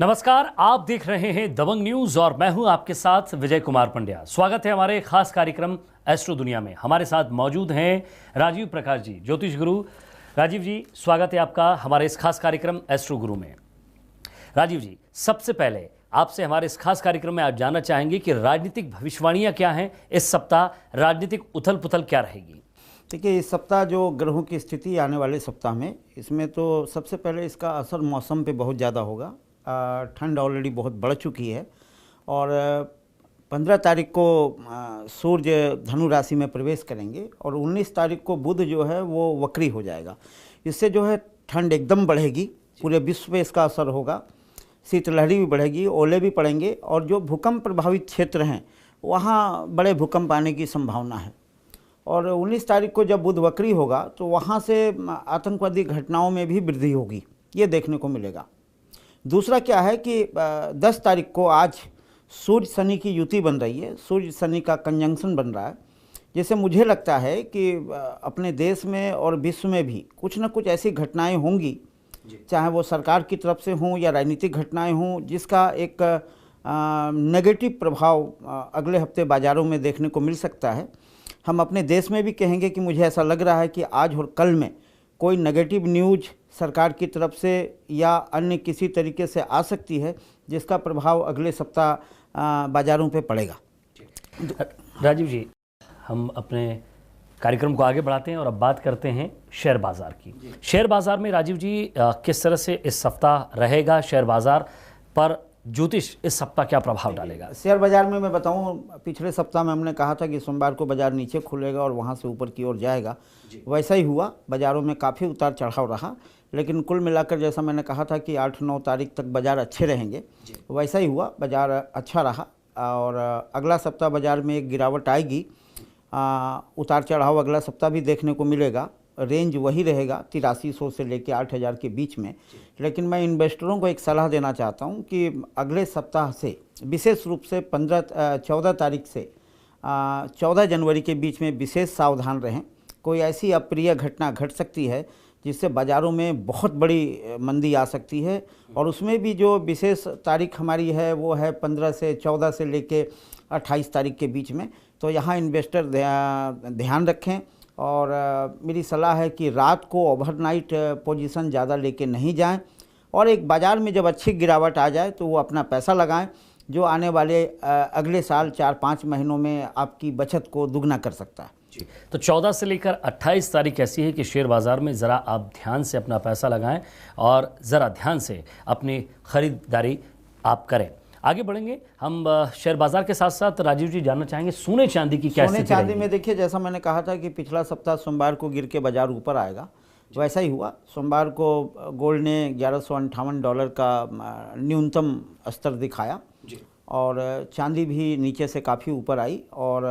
नमस्कार, आप देख रहे हैं दबंग न्यूज और मैं हूं आपके साथ विजय कुमार पंड्या। स्वागत है हमारे खास कार्यक्रम एस्ट्रो दुनिया में। हमारे साथ मौजूद हैं राजीव प्रकाश जी, ज्योतिष गुरु। राजीव जी, स्वागत है आपका हमारे इस खास कार्यक्रम एस्ट्रो गुरु में। राजीव जी, सबसे पहले आपसे हमारे इस खास कार्यक्रम में आप जानना चाहेंगे कि राजनीतिक भविष्यवाणियां क्या हैं इस सप्ताह, राजनीतिक उथल पुथल क्या रहेगी? देखिए, इस सप्ताह जो ग्रहों की स्थिति आने वाले सप्ताह में, इसमें तो सबसे पहले इसका असर मौसम पे बहुत ज़्यादा होगा। ठंड ऑलरेडी बहुत बढ़ चुकी है और 15 तारीख को सूर्य धनु राशि में प्रवेश करेंगे और 19 तारीख को बुध जो है वो वक्री हो जाएगा। इससे जो है ठंड एकदम बढ़ेगी, पूरे विश्व पे इसका असर होगा। शीतलहरी भी बढ़ेगी, ओले भी पड़ेंगे और जो भूकंप प्रभावित क्षेत्र हैं वहाँ बड़े भूकंप आने की संभावना है। और 19 तारीख को जब बुध वक्री होगा तो वहाँ से आतंकवादी घटनाओं में भी वृद्धि होगी, ये देखने को मिलेगा। दूसरा क्या है कि 10 तारीख को आज सूर्य शनि की युति बन रही है, सूर्य शनि का कंजंक्शन बन रहा है, जिससे मुझे लगता है कि अपने देश में और विश्व में भी कुछ न कुछ ऐसी घटनाएं होंगी, चाहे वो सरकार की तरफ से हों या राजनीतिक घटनाएं हों, जिसका एक नेगेटिव प्रभाव अगले हफ्ते बाज़ारों में देखने को मिल सकता है। हम अपने देश में भी कहेंगे कि मुझे ऐसा लग रहा है कि आज और कल में कोई नेगेटिव न्यूज सरकार की तरफ से या अन्य किसी तरीके से आ सकती है, जिसका प्रभाव अगले सप्ताह बाज़ारों पे पड़ेगा। राजीव जी, हम अपने कार्यक्रम को आगे बढ़ाते हैं और अब बात करते हैं शेयर बाज़ार की। शेयर बाज़ार में राजीव जी किस तरह से इस सप्ताह रहेगा? शेयर बाज़ार पर ज्योतिष इस सप्ताह क्या प्रभाव डालेगा? शेयर बाज़ार में मैं बताऊं, पिछले सप्ताह में हमने कहा था कि सोमवार को बाज़ार नीचे खुलेगा और वहां से ऊपर की ओर जाएगा। वैसा ही हुआ, बाज़ारों में काफ़ी उतार चढ़ाव रहा, लेकिन कुल मिलाकर जैसा मैंने कहा था कि 8-9 तारीख तक बाज़ार अच्छे रहेंगे, वैसा ही हुआ, बाज़ार अच्छा रहा। और अगला सप्ताह बाज़ार में एक गिरावट आएगी, उतार चढ़ाव अगला सप्ताह भी देखने को मिलेगा। रेंज वही रहेगा 8300 से लेकर 8000 के बीच में। लेकिन मैं इन्वेस्टरों को एक सलाह देना चाहता हूं कि अगले सप्ताह से, विशेष रूप से 14 तारीख से 14 जनवरी के बीच में विशेष सावधान रहें। कोई ऐसी अप्रिय घटना घट सकती है जिससे बाज़ारों में बहुत बड़ी मंदी आ सकती है। और उसमें भी जो विशेष तारीख हमारी है वो है 15 से 14 से लेकर 28 तारीख के बीच में। तो यहाँ इन्वेस्टर ध्यान रखें और मेरी सलाह है कि रात को ओवरनाइट पोजीशन ज़्यादा लेके नहीं जाएं और एक बाज़ार में जब अच्छी गिरावट आ जाए तो वो अपना पैसा लगाएं, जो आने वाले अगले साल 4-5 महीनों में आपकी बचत को दुगना कर सकता है। जी, तो 14 से लेकर 28 तारीख ऐसी है कि शेयर बाज़ार में ज़रा आप ध्यान से अपना पैसा लगाएं और ज़रा ध्यान से अपनी ख़रीदारी आप करें। आगे बढ़ेंगे हम शेयर बाजार के साथ साथ। राजीव जी, जानना चाहेंगे सोने चांदी की क्या स्थिति रहेगी? सोने चांदी में देखिए, जैसा मैंने कहा था कि पिछला सप्ताह सोमवार को गिर के बाजार ऊपर आएगा, वैसा ही हुआ। सोमवार को गोल्ड ने $1158 का न्यूनतम स्तर दिखाया और चांदी भी नीचे से काफ़ी ऊपर आई। और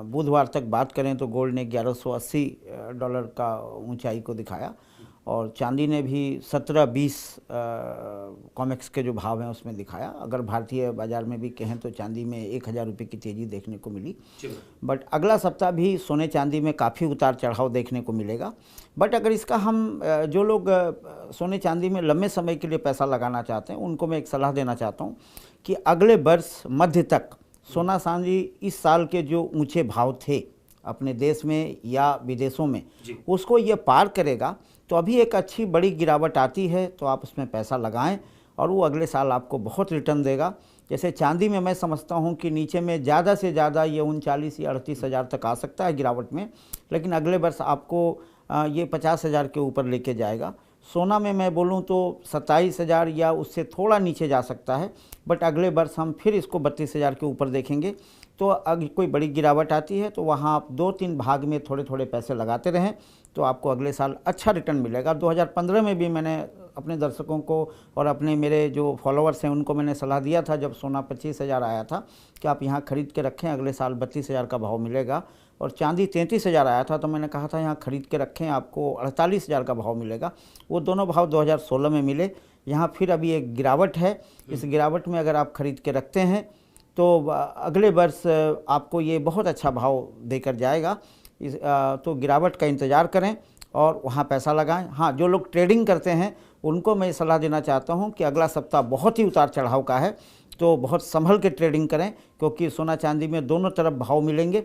बुधवार तक बात करें तो गोल्ड ने $1180 का ऊंचाई को दिखाया और चांदी ने भी 17-20 कॉमेक्स के जो भाव हैं उसमें दिखाया। अगर भारतीय बाज़ार में भी कहें तो चांदी में 1000 रुपये की तेज़ी देखने को मिली। बट अगला सप्ताह भी सोने चांदी में काफ़ी उतार चढ़ाव देखने को मिलेगा। बट अगर इसका हम जो लोग सोने चांदी में लंबे समय के लिए पैसा लगाना चाहते हैं, उनको मैं एक सलाह देना चाहता हूँ कि अगले वर्ष मध्य तक सोना चांदी इस साल के जो ऊँचे भाव थे अपने देश में या विदेशों में, उसको ये पार करेगा। तो अभी एक अच्छी बड़ी गिरावट आती है तो आप उसमें पैसा लगाएं और वो अगले साल आपको बहुत रिटर्न देगा। जैसे चांदी में मैं समझता हूँ कि नीचे में ज़्यादा से ज़्यादा ये 39 या 38 हज़ार तक आ सकता है गिरावट में, लेकिन अगले वर्ष आपको ये 50 हज़ार के ऊपर लेके जाएगा। सोना में मैं बोलूँ तो 27 हज़ार या उससे थोड़ा नीचे जा सकता है, बट अगले वर्ष हम फिर इसको 32 हज़ार के ऊपर देखेंगे। तो अगर कोई बड़ी गिरावट आती है तो वहाँ आप 2-3 भाग में थोड़े थोड़े पैसे लगाते रहें तो आपको अगले साल अच्छा रिटर्न मिलेगा। 2015 में भी मैंने अपने दर्शकों को और अपने मेरे जो फॉलोअर्स हैं उनको मैंने सलाह दिया था, जब सोना 25 हज़ार आया था, कि आप यहाँ ख़रीद के रखें, अगले साल 32 हज़ार का भाव मिलेगा। और चांदी 33 हज़ार आया था तो मैंने कहा था यहाँ ख़रीद के रखें, आपको 48 हज़ार का भाव मिलेगा। वो दोनों भाव 2016 में मिले। यहाँ फिर अभी एक गिरावट है, इस गिरावट में अगर आप ख़रीद के रखते हैं तो अगले वर्ष आपको ये बहुत अच्छा भाव देकर जाएगा। तो गिरावट का इंतज़ार करें और वहाँ पैसा लगाएं। हाँ, जो लोग ट्रेडिंग करते हैं उनको मैं सलाह देना चाहता हूँ कि अगला सप्ताह बहुत ही उतार चढ़ाव का है, तो बहुत संभल के ट्रेडिंग करें, क्योंकि सोना चांदी में दोनों तरफ भाव मिलेंगे।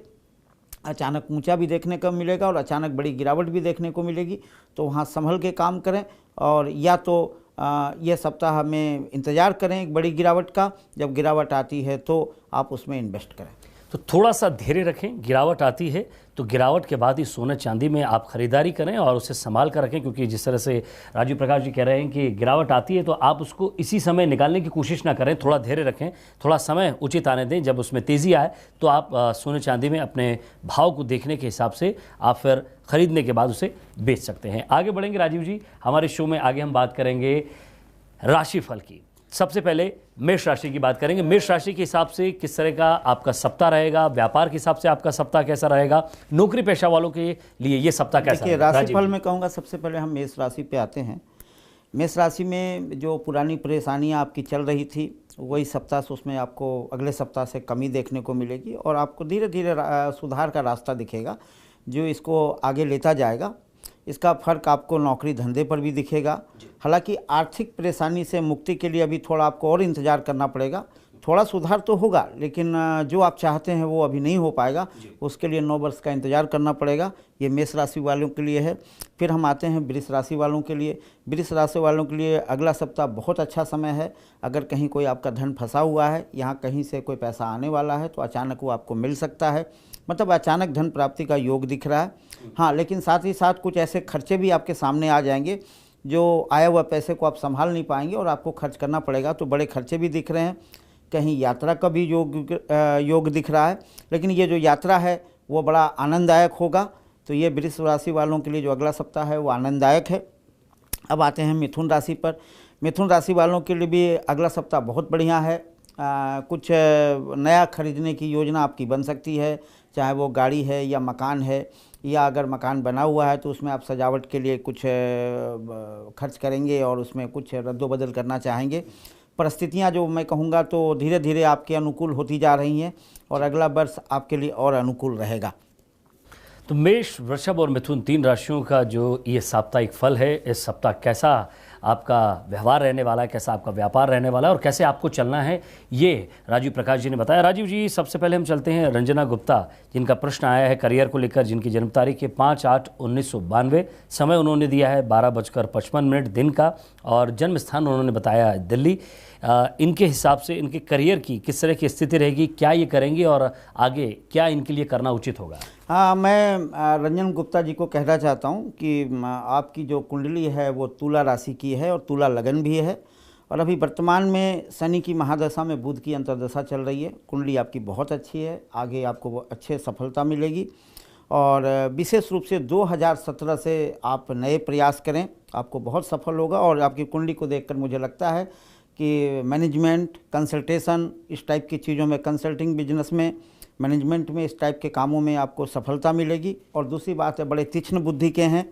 अचानक ऊंचा भी देखने को मिलेगा और अचानक बड़ी गिरावट भी देखने को मिलेगी, तो वहाँ संभल के काम करें। और या तो ये सप्ताह में इंतज़ार करें एक बड़ी गिरावट का, जब गिरावट आती है तो आप उसमें इन्वेस्ट करें। तो थोड़ा सा धैर्य रखें, गिरावट आती है तो गिरावट के बाद ही सोना चांदी में आप खरीदारी करें और उसे संभाल कर रखें, क्योंकि जिस तरह से राजीव प्रकाश जी कह रहे हैं कि गिरावट आती है तो आप उसको इसी समय निकालने की कोशिश ना करें, थोड़ा धैर्य रखें, थोड़ा समय उचित आने दें। जब उसमें तेज़ी आए तो आप सोने चांदी में अपने भाव को देखने के हिसाब से आप फिर खरीदने के बाद उसे बेच सकते हैं। आगे बढ़ेंगे राजीव जी, हमारे शो में आगे हम बात करेंगे राशिफल की। सबसे पहले मेष राशि की बात करेंगे। मेष राशि के हिसाब से किस तरह का आपका सप्ताह रहेगा, व्यापार के हिसाब से आपका सप्ताह कैसा रहेगा, नौकरी पेशा वालों के लिए ये सप्ताह कैसा देखिए, रहेगा? राशिफल में कहूँगा सबसे पहले हम मेष राशि पे आते हैं। मेष राशि में जो पुरानी परेशानियाँ आपकी चल रही थी वही सप्ताह से उसमें आपको अगले सप्ताह से कमी देखने को मिलेगी और आपको धीरे धीरे सुधार का रास्ता दिखेगा जो इसको आगे लेता जाएगा। इसका फ़र्क आपको नौकरी धंधे पर भी दिखेगा। हालांकि आर्थिक परेशानी से मुक्ति के लिए अभी थोड़ा आपको और इंतज़ार करना पड़ेगा। थोड़ा सुधार तो होगा, लेकिन जो आप चाहते हैं वो अभी नहीं हो पाएगा, उसके लिए 9 वर्ष का इंतज़ार करना पड़ेगा। ये मेष राशि वालों के लिए है। फिर हम आते हैं वृष राशि वालों के लिए। वृष राशि वालों के लिए अगला सप्ताह बहुत अच्छा समय है। अगर कहीं कोई आपका धन फंसा हुआ है, यहाँ कहीं से कोई पैसा आने वाला है तो अचानक वो आपको मिल सकता है, मतलब अचानक धन प्राप्ति का योग दिख रहा है। हाँ, लेकिन साथ ही साथ कुछ ऐसे खर्चे भी आपके सामने आ जाएंगे जो आया हुआ पैसे को आप संभाल नहीं पाएंगे और आपको खर्च करना पड़ेगा, तो बड़े खर्चे भी दिख रहे हैं। कहीं यात्रा का भी योग दिख रहा है, लेकिन ये जो यात्रा है वो बड़ा आनंददायक होगा। तो ये वृष राशि वालों के लिए जो अगला सप्ताह है वो आनंददायक है। अब आते हैं मिथुन राशि पर। मिथुन राशि वालों के लिए भी अगला सप्ताह बहुत बढ़िया है। कुछ नया खरीदने की योजना आपकी बन सकती है, चाहे वो गाड़ी है या मकान है, या अगर मकान बना हुआ है तो उसमें आप सजावट के लिए कुछ खर्च करेंगे और उसमें कुछ रद्दोबदल करना चाहेंगे। परिस्थितियां जो मैं कहूँगा तो धीरे धीरे आपके अनुकूल होती जा रही हैं और अगला वर्ष आपके लिए और अनुकूल रहेगा। तो मेष, वृषभ और मिथुन 3 राशियों का जो ये साप्ताहिक फल है, इस सप्ताह कैसा आपका व्यवहार रहने वाला है, कैसा आपका व्यापार रहने वाला है और कैसे आपको चलना है, ये राजीव प्रकाश जी ने बताया। राजीव जी, सबसे पहले हम चलते हैं रंजना गुप्ता, जिनका प्रश्न आया है करियर को लेकर, जिनकी जन्म तारीख है 5/8/1992, समय उन्होंने दिया है 12:55 दिन का और जन्म स्थान उन्होंने बताया है दिल्ली। इनके हिसाब से इनके करियर की किस तरह की स्थिति रहेगी, क्या ये करेंगे और आगे क्या इनके लिए करना उचित होगा? हाँ, मैं रंजन गुप्ता जी को कहना चाहता हूँ कि आपकी जो कुंडली है वो तुला राशि की है और तुला लगन भी है और अभी वर्तमान में शनि की महादशा में बुध की अंतर्दशा चल रही है। कुंडली आपकी बहुत अच्छी है, आगे आपको अच्छे सफलता मिलेगी और विशेष रूप से 2017 से आप नए प्रयास करें, आपको बहुत सफल होगा। और आपकी कुंडली को देखकर मुझे लगता है कि मैनेजमेंट, कंसल्टेशन, इस टाइप की चीज़ों में, कंसल्टिंग बिजनेस में, मैनेजमेंट में, इस टाइप के कामों में आपको सफलता मिलेगी। और दूसरी बात है, बड़े तीक्ष्ण बुद्धि के हैं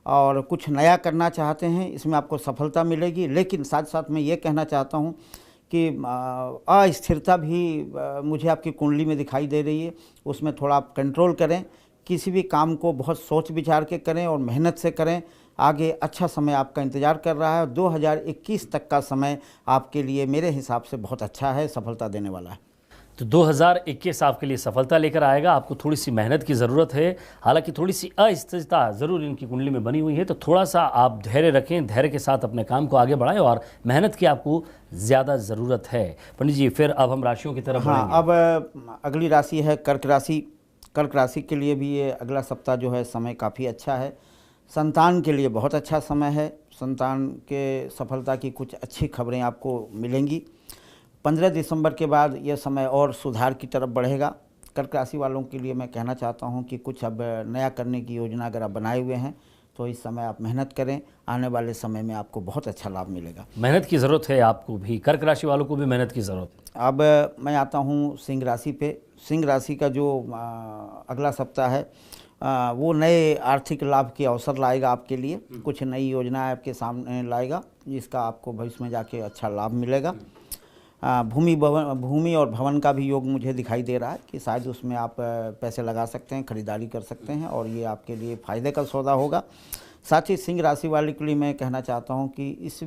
और कुछ नया करना चाहते हैं, इसमें आपको सफलता मिलेगी। लेकिन साथ साथ मैं ये कहना चाहता हूँ कि अस्थिरता भी मुझे आपकी कुंडली में दिखाई दे रही है, उसमें थोड़ा आप कंट्रोल करें। किसी भी काम को बहुत सोच विचार के करें और मेहनत से करें। आगे अच्छा समय आपका इंतज़ार कर रहा है। 2021 तक का समय आपके लिए मेरे हिसाब से बहुत अच्छा है, सफलता देने वाला है। तो 2021 आपके लिए सफलता लेकर आएगा। आपको थोड़ी सी मेहनत की ज़रूरत है, हालांकि थोड़ी सी अस्थिरता ज़रूर इनकी कुंडली में बनी हुई है, तो थोड़ा सा आप धैर्य रखें, धैर्य के साथ अपने काम को आगे बढ़ाएं और मेहनत की आपको ज़्यादा ज़रूरत है। पंडित जी, फिर अब हम राशियों की तरफ हाँ, अब अगली राशि है कर्क राशि। कर्क राशि के लिए भी ये अगला सप्ताह जो है समय काफ़ी अच्छा है। संतान के लिए बहुत अच्छा समय है। संतान के सफलता की कुछ अच्छी खबरें आपको मिलेंगी। 15 दिसंबर के बाद यह समय और सुधार की तरफ बढ़ेगा। कर्क राशि वालों के लिए मैं कहना चाहता हूं कि कुछ अब नया करने की योजना अगर आप बनाए हुए हैं तो इस समय आप मेहनत करें, आने वाले समय में आपको बहुत अच्छा लाभ मिलेगा। मेहनत की ज़रूरत है आपको भी, कर्क राशि वालों को भी मेहनत की ज़रूरत है। अब मैं आता हूं सिंह राशि पे। सिंह राशि का जो अगला सप्ताह है वो नए आर्थिक लाभ के अवसर लाएगा आपके लिए। कुछ नई योजनाएं आपके सामने लाएगा जिसका आपको भविष्य में जाके अच्छा लाभ मिलेगा। भूमि और भवन का भी योग मुझे दिखाई दे रहा है कि शायद उसमें आप पैसे लगा सकते हैं, खरीदारी कर सकते हैं और ये आपके लिए फ़ायदे का सौदा होगा। साथ ही सिंह राशि वाले के लिए मैं कहना चाहता हूँ कि इस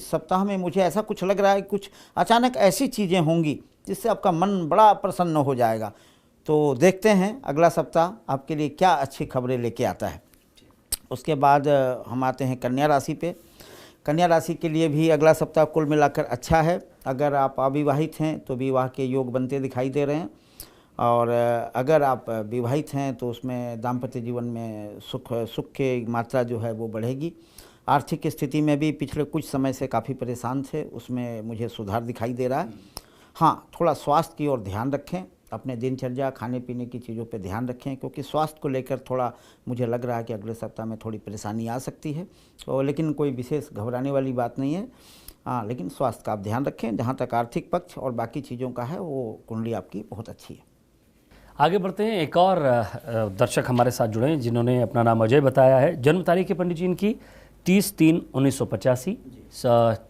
सप्ताह में मुझे ऐसा कुछ लग रहा है, कुछ अचानक ऐसी चीज़ें होंगी जिससे आपका मन बड़ा प्रसन्न हो जाएगा। तो देखते हैं अगला सप्ताह आपके लिए क्या अच्छी खबरें लेके आता है। उसके बाद हम आते हैं कन्या राशि पे। कन्या राशि के लिए भी अगला सप्ताह कुल मिलाकर अच्छा है। अगर आप अविवाहित हैं तो विवाह के योग बनते दिखाई दे रहे हैं, और अगर आप विवाहित हैं तो उसमें दाम्पत्य जीवन में सुख की मात्रा जो है वो बढ़ेगी। आर्थिक स्थिति में भी पिछले कुछ समय से काफ़ी परेशान थे, उसमें मुझे सुधार दिखाई दे रहा है। हाँ, थोड़ा स्वास्थ्य की ओर ध्यान रखें, अपने दिनचर्या खाने पीने की चीज़ों पे ध्यान रखें, क्योंकि स्वास्थ्य को लेकर थोड़ा मुझे लग रहा है कि अगले सप्ताह में थोड़ी परेशानी आ सकती है। और लेकिन कोई विशेष घबराने वाली बात नहीं है। हाँ, लेकिन स्वास्थ्य का आप ध्यान रखें। जहाँ तक आर्थिक पक्ष और बाकी चीज़ों का है वो कुंडली आपकी बहुत अच्छी है। आगे बढ़ते हैं। एक और दर्शक हमारे साथ जुड़े हैं जिन्होंने अपना नाम अजय बताया है। जन्म तारीख है पंडित जी इनकी 30/3/1985।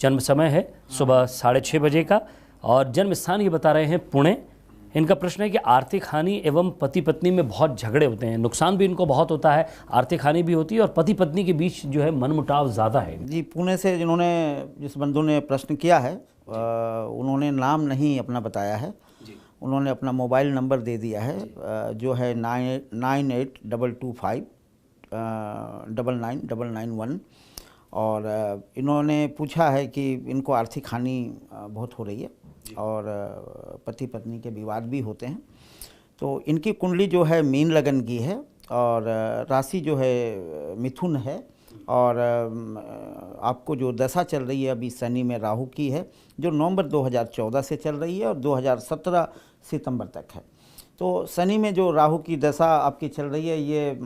जन्म समय है सुबह 6:30 बजे का, और जन्म स्थान ये बता रहे हैं पुणे। इनका प्रश्न है कि आर्थिक हानि एवं पति पत्नी में बहुत झगड़े होते हैं, नुकसान भी इनको बहुत होता है, आर्थिक हानि भी होती है और पति पत्नी के बीच जो है मनमुटाव ज़्यादा है। जी, पुणे से जिस बंधु ने प्रश्न किया है उन्होंने नाम नहीं अपना बताया है। उन्होंने अपना मोबाइल नंबर दे दिया है जो है 9822599991, और इन्होंने पूछा है कि इनको आर्थिक हानि बहुत हो रही है और पति पत्नी के विवाद भी होते हैं। तो इनकी कुंडली जो है मीन लगन की है और राशि जो है मिथुन है, और आपको जो दशा चल रही है अभी शनि में राहु की है, जो नवंबर 2014 से चल रही है और 2017 सितंबर तक है। तो शनि में जो राहु की दशा आपकी चल रही है ये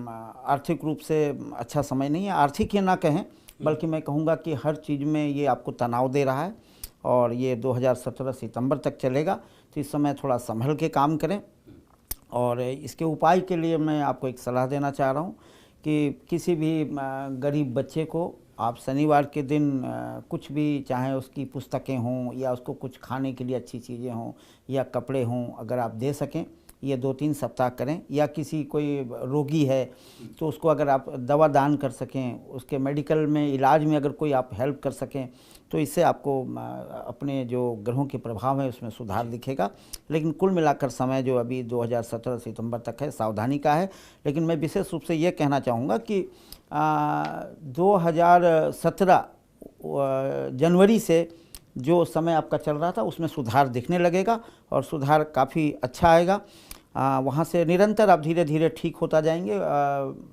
आर्थिक रूप से अच्छा समय नहीं है। आर्थिक ही ना कहें, बल्कि मैं कहूँगा कि हर चीज़ में ये आपको तनाव दे रहा है, और ये 2017 सितंबर तक चलेगा। तो इस समय थोड़ा संभल के काम करें। और इसके उपाय के लिए मैं आपको एक सलाह देना चाह रहा हूँ कि किसी भी गरीब बच्चे को आप शनिवार के दिन कुछ भी, चाहे उसकी पुस्तकें हों या उसको कुछ खाने के लिए अच्छी चीज़ें हों या कपड़े हों, अगर आप दे सकें, ये 2-3 सप्ताह करें। या किसी कोई रोगी है तो उसको अगर आप दवा दान कर सकें, उसके मेडिकल में इलाज में अगर कोई आप हेल्प कर सकें, तो इससे आपको अपने जो ग्रहों के प्रभाव है उसमें सुधार दिखेगा। लेकिन कुल मिलाकर समय जो अभी 2017 सितंबर तक है सावधानी का है। लेकिन मैं विशेष रूप से ये कहना चाहूँगा कि 2017 जनवरी से जो समय आपका चल रहा था उसमें सुधार दिखने लगेगा और सुधार काफ़ी अच्छा आएगा। वहाँ से निरंतर आप धीरे धीरे ठीक होता जाएंगे।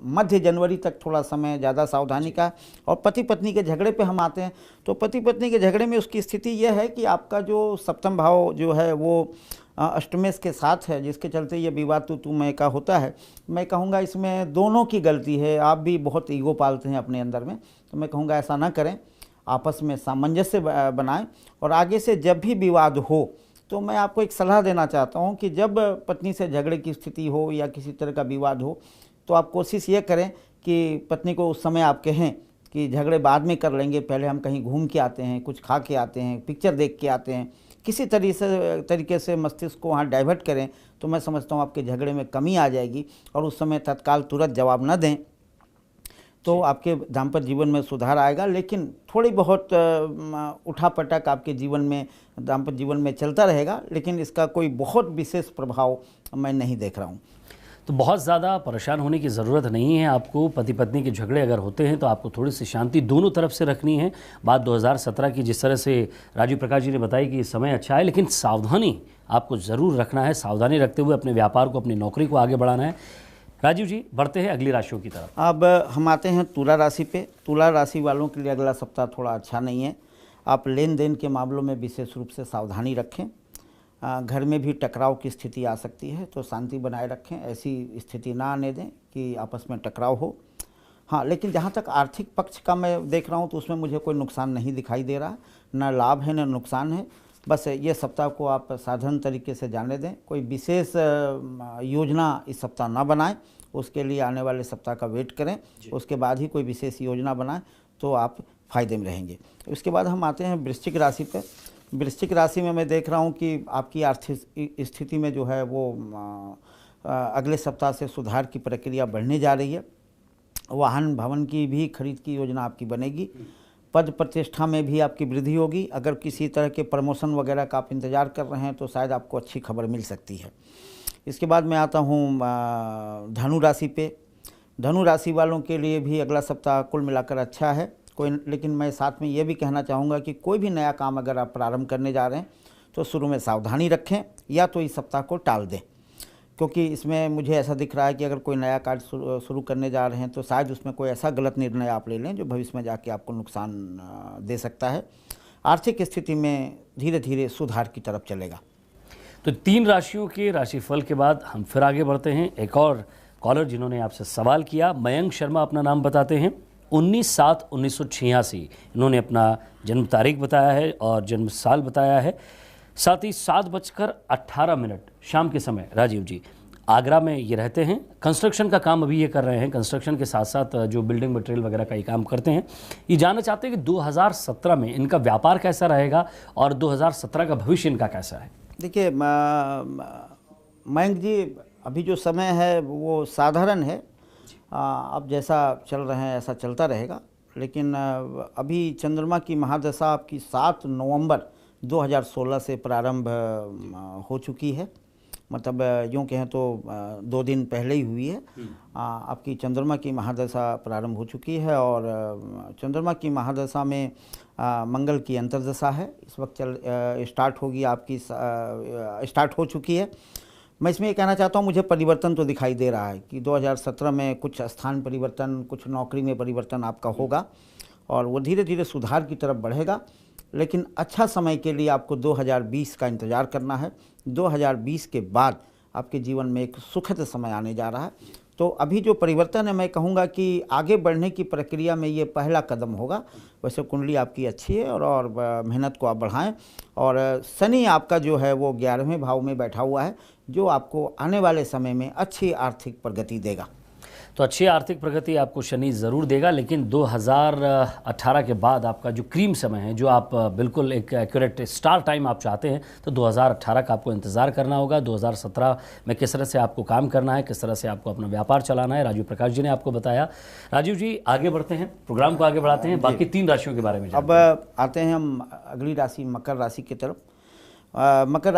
मध्य जनवरी तक थोड़ा समय ज़्यादा सावधानी का। और पति पत्नी के झगड़े पे हम आते हैं, तो पति पत्नी के झगड़े में उसकी स्थिति यह है कि आपका जो सप्तम भाव जो है वो अष्टमेश के साथ है, जिसके चलते ये विवाद तू मैं का होता है। मैं कहूँगा इसमें दोनों की गलती है। आप भी बहुत ईगो पालते हैं अपने अंदर में, तो मैं कहूँगा ऐसा ना करें, आपस में सामंजस्य बनाएं। और आगे से जब भी विवाद हो तो मैं आपको एक सलाह देना चाहता हूं कि जब पत्नी से झगड़े की स्थिति हो या किसी तरह का विवाद हो, तो आप कोशिश ये करें कि पत्नी को उस समय आप कहें कि झगड़े बाद में कर लेंगे, पहले हम कहीं घूम के आते हैं, कुछ खा के आते हैं, पिक्चर देख के आते हैं। किसी तरीके से मस्तिष्क को वहाँ डाइवर्ट करें, तो मैं समझता हूँ आपके झगड़े में कमी आ जाएगी। और उस समय तत्काल तुरंत जवाब न दें तो आपके दाम्पत्य जीवन में सुधार आएगा। लेकिन थोड़ी बहुत उठापटक आपके जीवन में, दाम्पत्य जीवन में चलता रहेगा, लेकिन इसका कोई बहुत विशेष प्रभाव मैं नहीं देख रहा हूँ। तो बहुत ज़्यादा परेशान होने की ज़रूरत नहीं है आपको। पति पत्नी के झगड़े अगर होते हैं तो आपको थोड़ी सी शांति दोनों तरफ से रखनी है। बात 2017 की जिस तरह से राजीव प्रकाश जी ने बताई कि समय अच्छा है, लेकिन सावधानी आपको ज़रूर रखना है। सावधानी रखते हुए अपने व्यापार को, अपनी नौकरी को आगे बढ़ाना है। राजीव जी, बढ़ते हैं अगली राशियों की तरफ। अब हम आते हैं तुला राशि पे। तुला राशि वालों के लिए अगला सप्ताह थोड़ा अच्छा नहीं है। आप लेन देन के मामलों में विशेष रूप से सावधानी रखें। घर में भी टकराव की स्थिति आ सकती है, तो शांति बनाए रखें। ऐसी स्थिति ना आने दें कि आपस में टकराव हो। हाँ, लेकिन जहाँ तक आर्थिक पक्ष का मैं देख रहा हूँ तो उसमें मुझे कोई नुकसान नहीं दिखाई दे रहा, न लाभ है न नुकसान है। बस ये सप्ताह को आप साधारण तरीके से जाने दें। कोई विशेष योजना इस सप्ताह ना बनाएं, उसके लिए आने वाले सप्ताह का वेट करें, उसके बाद ही कोई विशेष योजना बनाएं तो आप फायदे में रहेंगे। उसके बाद हम आते हैं वृश्चिक राशि पर। वृश्चिक राशि में मैं देख रहा हूँ कि आपकी आर्थिक स्थिति में जो है वो अगले सप्ताह से सुधार की प्रक्रिया बढ़ने जा रही है। वाहन भवन की भी खरीद की योजना आपकी बनेगी। पद प्रतिष्ठा में भी आपकी वृद्धि होगी। अगर किसी तरह के प्रमोशन वगैरह का आप इंतज़ार कर रहे हैं तो शायद आपको अच्छी खबर मिल सकती है। इसके बाद मैं आता हूँ धनु राशि पे। धनु राशि वालों के लिए भी अगला सप्ताह कुल मिलाकर अच्छा है। लेकिन मैं साथ में ये भी कहना चाहूँगा कि कोई भी नया काम अगर आप प्रारंभ करने जा रहे हैं तो शुरू में सावधानी रखें या तो इस सप्ताह को टाल दें, क्योंकि इसमें मुझे ऐसा दिख रहा है कि अगर कोई नया कार्य शुरू करने जा रहे हैं तो शायद उसमें कोई ऐसा गलत निर्णय आप ले लें जो भविष्य में जाके आपको नुकसान दे सकता है। आर्थिक स्थिति में धीरे धीरे सुधार की तरफ चलेगा। तो 3 राशियों के राशिफल के बाद हम फिर आगे बढ़ते हैं। एक और कॉलर जिन्होंने आपसे सवाल किया, मयंक शर्मा अपना नाम बताते हैं। 19/7/1986 इन्होंने अपना जन्म तारीख बताया है और जन्म साल बताया है। साथ ही 7:18 शाम के समय राजीव जी आगरा में ये रहते हैं। कंस्ट्रक्शन का काम अभी ये कर रहे हैं, कंस्ट्रक्शन के साथ साथ जो बिल्डिंग मटेरियल वगैरह का ये काम करते हैं। ये जानना चाहते हैं कि 2017 में इनका व्यापार कैसा रहेगा और 2017 का भविष्य इनका कैसा है। देखिए मयंक जी, अभी जो समय है वो साधारण है। अब जैसा चल रहे हैं ऐसा चलता रहेगा, लेकिन अभी चंद्रमा की महादशा आपकी 7 नवंबर 2016 से प्रारंभ हो चुकी है। मतलब यूँ कहें तो 2 दिन पहले ही हुई है। आपकी चंद्रमा की महादशा प्रारंभ हो चुकी है और चंद्रमा की महादशा में मंगल की अंतर्दशा है। इस वक्त स्टार्ट होगी आपकी, स्टार्ट हो चुकी है। मैं इसमें ये कहना चाहता हूँ, मुझे परिवर्तन तो दिखाई दे रहा है कि 2017 में कुछ स्थान परिवर्तन, कुछ नौकरी में परिवर्तन आपका होगा और वो धीरे धीरे सुधार की तरफ बढ़ेगा। लेकिन अच्छा समय के लिए आपको 2020 का इंतज़ार करना है। 2020 के बाद आपके जीवन में एक सुखद समय आने जा रहा है। तो अभी जो परिवर्तन है, मैं कहूँगा कि आगे बढ़ने की प्रक्रिया में ये पहला कदम होगा। वैसे कुंडली आपकी अच्छी है और मेहनत को आप बढ़ाएं। और शनि आपका जो है वो 11वें भाव में बैठा हुआ है, जो आपको आने वाले समय में अच्छी आर्थिक प्रगति देगा। तो अच्छी आर्थिक प्रगति आपको शनि ज़रूर देगा, लेकिन 2018 के बाद आपका जो क्रीम समय है, जो आप बिल्कुल एक एक्यूरेट स्टार टाइम आप चाहते हैं, तो 2018 का आपको इंतज़ार करना होगा। 2017 में किस तरह से आपको काम करना है, किस तरह से आपको अपना व्यापार चलाना है, राजीव प्रकाश जी ने आपको बताया। राजीव जी, आगे बढ़ते हैं, प्रोग्राम को आगे बढ़ाते हैं, बाकी 3 राशियों के बारे में। अब आते हैं हम अगली राशि मकर राशि की तरफ। मकर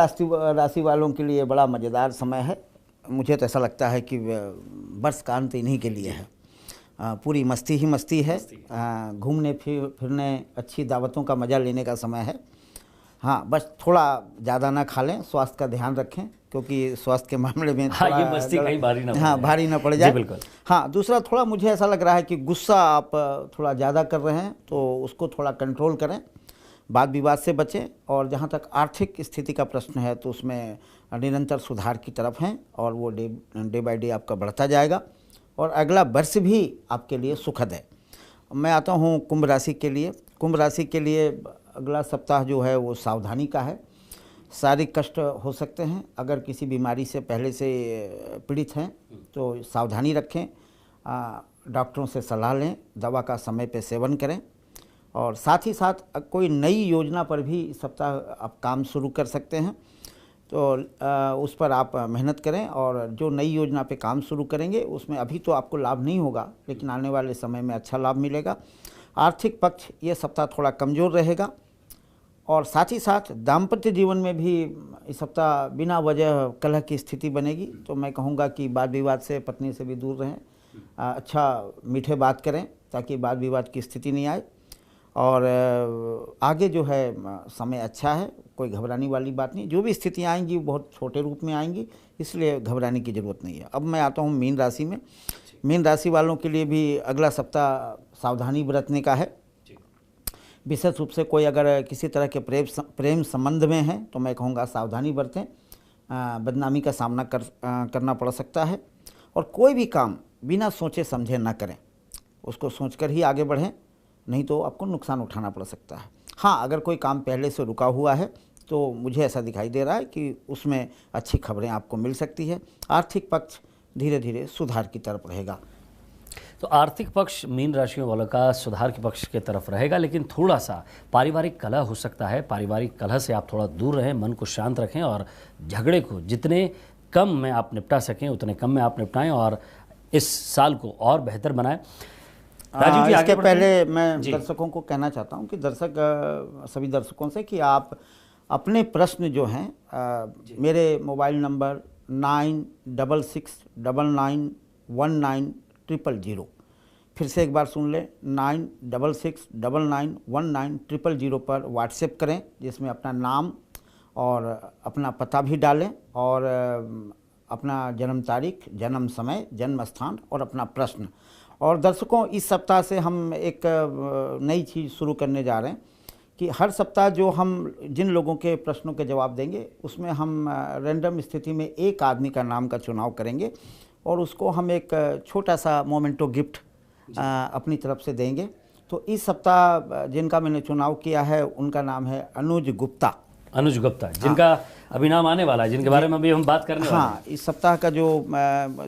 राशि वालों के लिए बड़ा मज़ेदार समय है। मुझे तो ऐसा लगता है कि वर्ष का अंत इन्हीं के लिए है। पूरी मस्ती ही मस्ती है। घूमने फिरने, अच्छी दावतों का मज़ा लेने का समय है। हाँ, बस थोड़ा ज़्यादा ना खा लें, स्वास्थ्य का ध्यान रखें, क्योंकि स्वास्थ्य के मामले में ये मस्ती कहीं भारी ना पड़ हाँ जाए। भारी ना पड़ जाए। बिल्कुल। हाँ, दूसरा थोड़ा मुझे ऐसा लग रहा है कि गुस्सा आप थोड़ा ज़्यादा कर रहे हैं, तो उसको थोड़ा कंट्रोल करें, वाद विवाद से बचें। और जहाँ तक आर्थिक स्थिति का प्रश्न है तो उसमें निरंतर सुधार की तरफ हैं और वो डे बाय डे आपका बढ़ता जाएगा और अगला वर्ष भी आपके लिए सुखद है। मैं आता हूँ कुंभ राशि के लिए। कुंभ राशि के लिए अगला सप्ताह जो है वो सावधानी का है। शारीरिक कष्ट हो सकते हैं। अगर किसी बीमारी से पहले से पीड़ित हैं तो सावधानी रखें, डॉक्टरों से सलाह लें, दवा का समय पे सेवन करें और साथ ही साथ कोई नई योजना पर भी इस सप्ताह आप काम शुरू कर सकते हैं। तो उस पर आप मेहनत करें और जो नई योजना पे काम शुरू करेंगे उसमें अभी तो आपको लाभ नहीं होगा, लेकिन आने वाले समय में अच्छा लाभ मिलेगा। आर्थिक पक्ष ये सप्ताह थोड़ा कमज़ोर रहेगा और साथ ही साथ दाम्पत्य जीवन में भी इस सप्ताह बिना वजह कलह की स्थिति बनेगी। तो मैं कहूँगा कि वाद विवाद से पत्नी से भी दूर रहें, अच्छा मीठे बात करें ताकि वाद विवाद की स्थिति नहीं आए। और आगे जो है समय अच्छा है, कोई घबराने वाली बात नहीं। जो भी स्थितियाँ आएंगी वो बहुत छोटे रूप में आएंगी, इसलिए घबराने की ज़रूरत नहीं है। अब मैं आता हूँ मीन राशि में। मीन राशि वालों के लिए भी अगला सप्ताह सावधानी बरतने का है। विशेष रूप से कोई अगर किसी तरह के प्रेम संबंध में हैं तो मैं कहूँगा सावधानी बरतें, बदनामी का सामना करना पड़ सकता है। और कोई भी काम बिना सोचे समझे ना करें, उसको सोचकर ही आगे बढ़ें, नहीं तो आपको नुकसान उठाना पड़ सकता है। हाँ, अगर कोई काम पहले से रुका हुआ है तो मुझे ऐसा दिखाई दे रहा है कि उसमें अच्छी खबरें आपको मिल सकती है। आर्थिक पक्ष धीरे धीरे सुधार की तरफ रहेगा। तो आर्थिक पक्ष मीन राशियों वालों का सुधार के पक्ष की तरफ रहेगा, लेकिन थोड़ा सा पारिवारिक कलह हो सकता है। पारिवारिक कलह से आप थोड़ा दूर रहें, मन को शांत रखें और झगड़े को जितने कम में आप निपटा सकें उतने कम में आप निपटाएं और इस साल को और बेहतर बनाएं। राजीव जी, इसके आगे पहले मैं दर्शकों को कहना चाहता हूं कि सभी दर्शकों से कि आप अपने प्रश्न जो हैं मेरे मोबाइल नंबर 9669919190, फिर से एक बार सुन लें, 9669919190 पर व्हाट्सएप करें, जिसमें अपना नाम और अपना पता भी डालें और अपना जन्म तारीख, जन्म समय, जन्म स्थान और अपना प्रश्न। और दर्शकों, इस सप्ताह से हम एक नई चीज़ शुरू करने जा रहे हैं कि हर सप्ताह जो हम जिन लोगों के प्रश्नों के जवाब देंगे उसमें हम रैंडम स्थिति में एक आदमी का नाम का चुनाव करेंगे और उसको हम एक छोटा सा मोमेंटो गिफ्ट अपनी तरफ से देंगे। तो इस सप्ताह जिनका मैंने चुनाव किया है उनका नाम है अनुज गुप्ता। अनुज गुप्ता, जिनका अभी नाम आने वाला है, जिनके बारे में अभी हम बात करने वाले हैं। इस सप्ताह का जो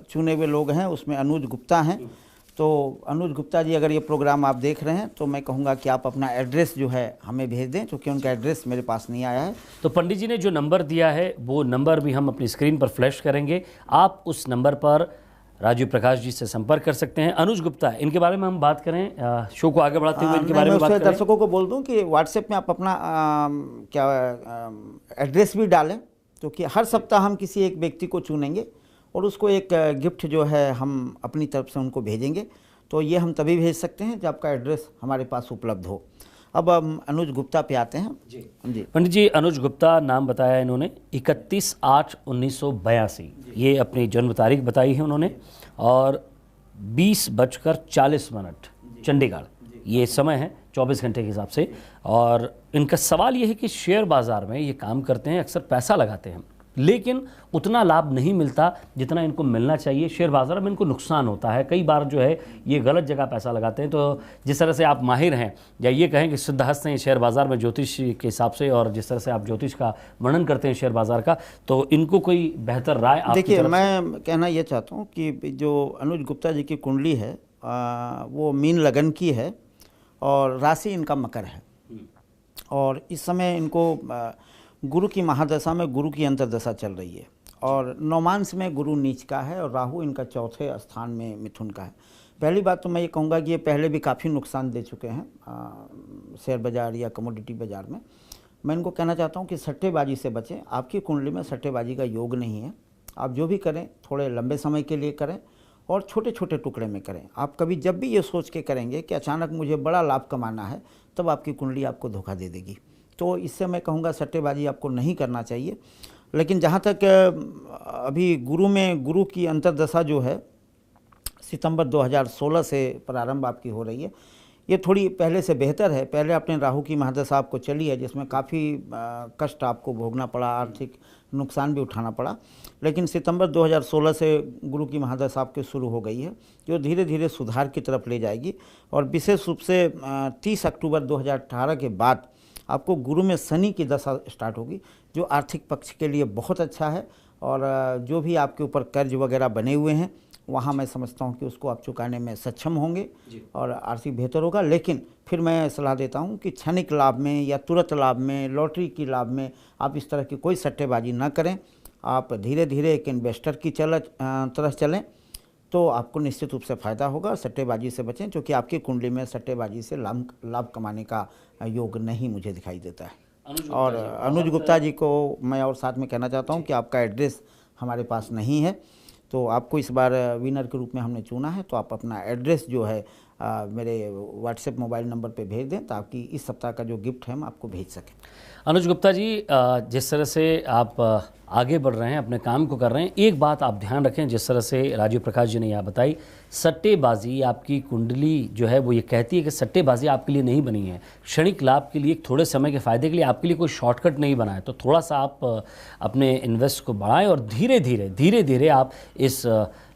चुने हुए लोग हैं उसमें अनुज गुप्ता हैं। तो अनुज गुप्ता जी, अगर ये प्रोग्राम आप देख रहे हैं तो मैं कहूँगा कि आप अपना एड्रेस जो है हमें भेज दें, क्योंकि उनका एड्रेस मेरे पास नहीं आया है। तो पंडित जी ने जो नंबर दिया है वो नंबर भी हम अपनी स्क्रीन पर फ्लैश करेंगे। आप उस नंबर पर राजीव प्रकाश जी से संपर्क कर सकते हैं। अनुज गुप्ता, इनके बारे में हम बात करें, शो को आगे बढ़ाते हुए इनके बारे में बात करें। दर्शकों को बोल दूं कि व्हाट्सएप में आप अपना एड्रेस भी डालें, क्योंकि हर सप्ताह हम किसी एक व्यक्ति को चुनेंगे और उसको एक गिफ्ट जो है हम अपनी तरफ से उनको भेजेंगे। तो ये हम तभी भेज सकते हैं जब आपका एड्रेस हमारे पास उपलब्ध हो। अब हम अनुज गुप्ता पे आते हैं। जी पंडित जी, अनुज गुप्ता नाम बताया इन्होंने, 31/8/1982 ये अपनी जन्म तारीख बताई है उन्होंने, और 20:40 चंडीगढ़ ये समय है 24 घंटे के हिसाब से। और इनका सवाल ये है कि शेयर बाज़ार में ये काम करते हैं, अक्सर पैसा लगाते हैं, लेकिन उतना लाभ नहीं मिलता जितना इनको मिलना चाहिए। शेयर बाज़ार में इनको नुकसान होता है, कई बार जो है ये गलत जगह पैसा लगाते हैं। तो जिस तरह से आप माहिर हैं, या ये कहें कि सिद्धहस्त हैं शेयर बाज़ार में ज्योतिष के हिसाब से, और जिस तरह से आप ज्योतिष का वर्णन करते हैं शेयर बाज़ार का, तो इनको कोई बेहतर राय आपकी देखिए, तरफ से? मैं कहना ये चाहता हूँ कि जो अनुज गुप्ता जी की कुंडली है वो मीन लगन की है और राशि इनका मकर है। और इस समय इनको गुरु की महादशा में गुरु की अंतर्दशा चल रही है और नौमांश में गुरु नीच का है और राहु इनका चौथे स्थान में मिथुन का है। पहली बात तो मैं ये कहूँगा कि ये पहले भी काफ़ी नुकसान दे चुके हैं शेयर बाज़ार या कमोडिटी बाज़ार में। मैं इनको कहना चाहता हूँ कि सट्टेबाजी से बचें। आपकी कुंडली में सट्टेबाजी का योग नहीं है। आप जो भी करें थोड़े लंबे समय के लिए करें और छोटे छोटे टुकड़े में करें। आप कभी जब भी ये सोच के करेंगे कि अचानक मुझे बड़ा लाभ कमाना है, तब आपकी कुंडली आपको धोखा दे देगी। तो इससे मैं कहूँगा सट्टेबाजी आपको नहीं करना चाहिए। लेकिन जहाँ तक अभी गुरु की अंतर्दशा जो है सितंबर 2016 से प्रारंभ आपकी हो रही है, ये थोड़ी पहले से बेहतर है। पहले अपने राहु की महादशा आपको चली है, जिसमें काफ़ी कष्ट आपको भोगना पड़ा, आर्थिक नुकसान भी उठाना पड़ा। लेकिन सितंबर 2016 से गुरु की महादशा आपके शुरू हो गई है, जो धीरे धीरे सुधार की तरफ ले जाएगी। और विशेष रूप से 30 अक्टूबर 2018 के बाद आपको गुरु में शनि की दशा स्टार्ट होगी, जो आर्थिक पक्ष के लिए बहुत अच्छा है। और जो भी आपके ऊपर कर्ज वगैरह बने हुए हैं, वहाँ मैं समझता हूँ कि उसको आप चुकाने में सक्षम होंगे और आर्थिक बेहतर होगा। लेकिन फिर मैं सलाह देता हूँ कि क्षणिक लाभ में या तुरंत लाभ में, लॉटरी की लाभ में आप इस तरह की कोई सट्टेबाजी ना करें। आप धीरे धीरे एक इन्वेस्टर की तरह चलें तो आपको निश्चित रूप से फ़ायदा होगा। सट्टेबाजी से बचें, क्योंकि आपकी कुंडली में सट्टेबाजी से लाभ कमाने का योग नहीं मुझे दिखाई देता है। और अनुज गुप्ता जी को मैं और साथ में कहना चाहता हूँ कि आपका एड्रेस हमारे पास नहीं है, तो आपको इस बार विनर के रूप में हमने चुना है। तो आप अपना एड्रेस जो है मेरे व्हाट्सएप मोबाइल नंबर पे भेज दें, ताकि इस सप्ताह का जो गिफ्ट है हम आपको भेज सकें। अनुज गुप्ता जी, जिस तरह से आप आगे बढ़ रहे हैं, अपने काम को कर रहे हैं, एक बात आप ध्यान रखें, जिस तरह से राजीव प्रकाश जी ने यह बताई, सट्टेबाजी आपकी कुंडली जो है वो ये कहती है कि सट्टेबाजी आपके लिए नहीं बनी है। क्षणिक लाभ के लिए, थोड़े समय के फ़ायदे के लिए आपके लिए कोई शॉर्टकट नहीं बना है। तो थोड़ा सा आप अपने इन्वेस्ट को बढ़ाएं और धीरे धीरे आप इस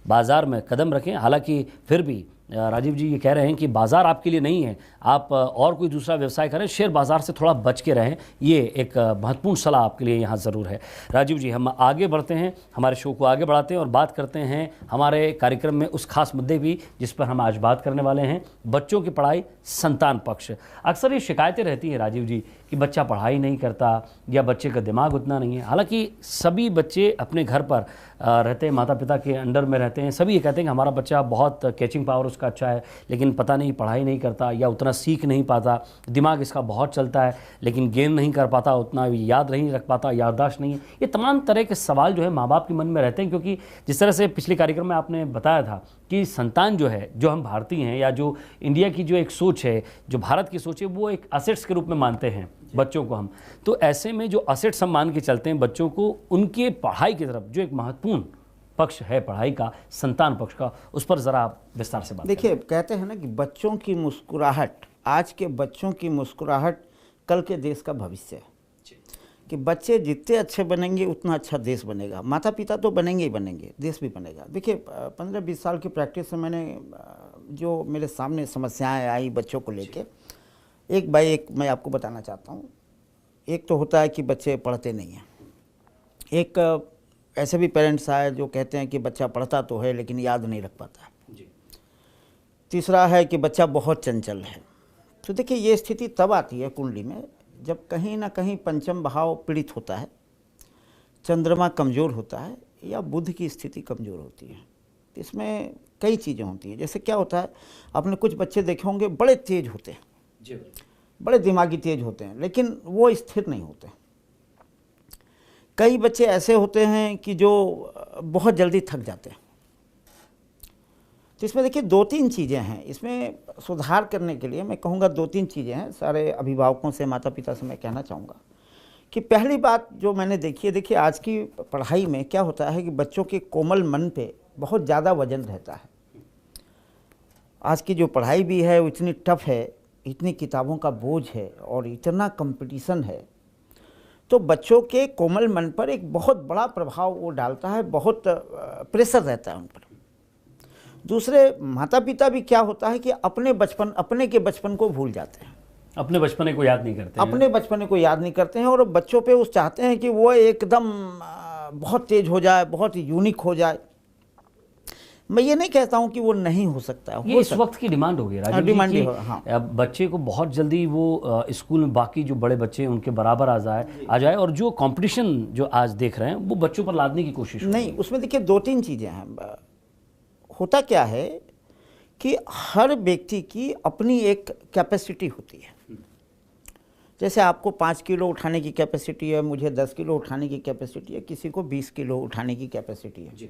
बाज़ार में कदम रखें। हालांकि फिर भी राजीव जी ये कह रहे हैं कि बाज़ार आपके लिए नहीं है, आप और कोई दूसरा व्यवसाय करें, शेयर बाज़ार से थोड़ा बच के रहें, ये एक महत्वपूर्ण सलाह आपके लिए यहाँ ज़रूर है। राजीव जी, हम आगे बढ़ते हैं, हमारे शो को आगे बढ़ाते हैं और बात करते हैं हमारे कार्यक्रम में उस खास मुद्दे की जिस पर हम आज बात करने वाले हैं, बच्चों की पढ़ाई, संतान पक्ष। अक्सर ये शिकायतें रहती हैं राजीव जी कि बच्चा पढ़ाई नहीं करता या बच्चे का दिमाग उतना नहीं है। हालांकि सभी बच्चे अपने घर पर रहते हैं, माता पिता के अंडर में रहते हैं, सभी ये कहते हैं कि हमारा बच्चा बहुत कैचिंग पावर उसका अच्छा है, लेकिन पता नहीं पढ़ाई नहीं करता या उतना सीख नहीं पाता, दिमाग इसका बहुत चलता है लेकिन गेन नहीं कर पाता, उतना याद नहीं रख पाता, याददाश्त नहीं है। ये तमाम तरह के सवाल जो है माँ बाप के मन में रहते हैं, क्योंकि जिस तरह से पिछले कार्यक्रम में आपने बताया था कि संतान जो है, जो हम भारतीय हैं या जो इंडिया की जो एक सोच है, जो भारत की सोच है, वो एक असेट्स के रूप में मानते हैं बच्चों को हम। तो ऐसे में जो असेट्स हम मान के चलते हैं बच्चों को, उनके पढ़ाई की तरफ जो एक महत्वपूर्ण पक्ष है पढ़ाई का, संतान पक्ष का, उस पर ज़रा आप विस्तार से बात देखिए, कहते हैं ना कि बच्चों की मुस्कुराहट, आज के बच्चों की मुस्कुराहट कल के देश का भविष्य है। कि बच्चे जितने अच्छे बनेंगे उतना अच्छा देश बनेगा। माता पिता तो बनेंगे ही बनेंगे, देश भी बनेगा। देखिए, 15-20 साल की प्रैक्टिस से मैंने जो मेरे सामने समस्याएं आई बच्चों को लेके, एक बाय एक मैं आपको बताना चाहता हूँ। एक तो होता है कि बच्चे पढ़ते नहीं हैं, एक ऐसे भी पेरेंट्स आए जो कहते हैं कि बच्चा पढ़ता तो है लेकिन याद नहीं रख पाता है। तीसरा है कि बच्चा बहुत चंचल है। तो देखिए, ये स्थिति तब आती है कुंडली में जब कहीं ना कहीं पंचम भाव पीड़ित होता है, चंद्रमा कमज़ोर होता है या बुध की स्थिति कमज़ोर होती है। इसमें कई चीज़ें होती हैं। जैसे क्या होता है, आपने कुछ बच्चे देखे होंगे बड़े तेज होते हैं, बड़े दिमागी तेज होते हैं, लेकिन वो स्थिर नहीं होते। कई बच्चे ऐसे होते हैं कि जो बहुत जल्दी थक जाते हैं। तो इसमें देखिए 2-3 चीज़ें हैं, इसमें सुधार करने के लिए मैं कहूँगा 2-3 चीज़ें हैं। सारे अभिभावकों से, माता पिता से मैं कहना चाहूँगा कि पहली बात जो मैंने देखी है, देखिए आज की पढ़ाई में क्या होता है कि बच्चों के कोमल मन पे बहुत ज़्यादा वजन रहता है। आज की जो पढ़ाई भी है वो इतनी टफ है, इतनी किताबों का बोझ है और इतना कंपटीशन है, तो बच्चों के कोमल मन पर एक बहुत बड़ा प्रभाव वो डालता है, बहुत प्रेशर रहता है उन पर। दूसरे माता पिता भी क्या होता है कि अपने के बचपन को भूल जाते हैं, अपने बचपने को याद नहीं करते हैं, अपने बचपने को याद नहीं करते हैं और बच्चों पे उस चाहते हैं कि वो एकदम बहुत तेज हो जाए, बहुत यूनिक हो जाए। मैं ये नहीं कहता हूँ कि वो नहीं हो सकता है, ये इस वक्त की डिमांड हो गई राजीव जी की, हाँ। बच्चे को बहुत जल्दी वो स्कूल में बाकी जो बड़े बच्चे हैं उनके बराबर आ जाए और जो कंपटीशन जो आज देख रहे हैं वो बच्चों पर लादने की कोशिश नहीं। उसमें देखिए 2-3 चीज़ें हैं। होता क्या है कि हर व्यक्ति की अपनी एक कैपेसिटी होती है। जैसे आपको 5 किलो उठाने की कैपेसिटी है, मुझे 10 किलो उठाने की कैपेसिटी है, किसी को 20 किलो उठाने की कैपेसिटी है।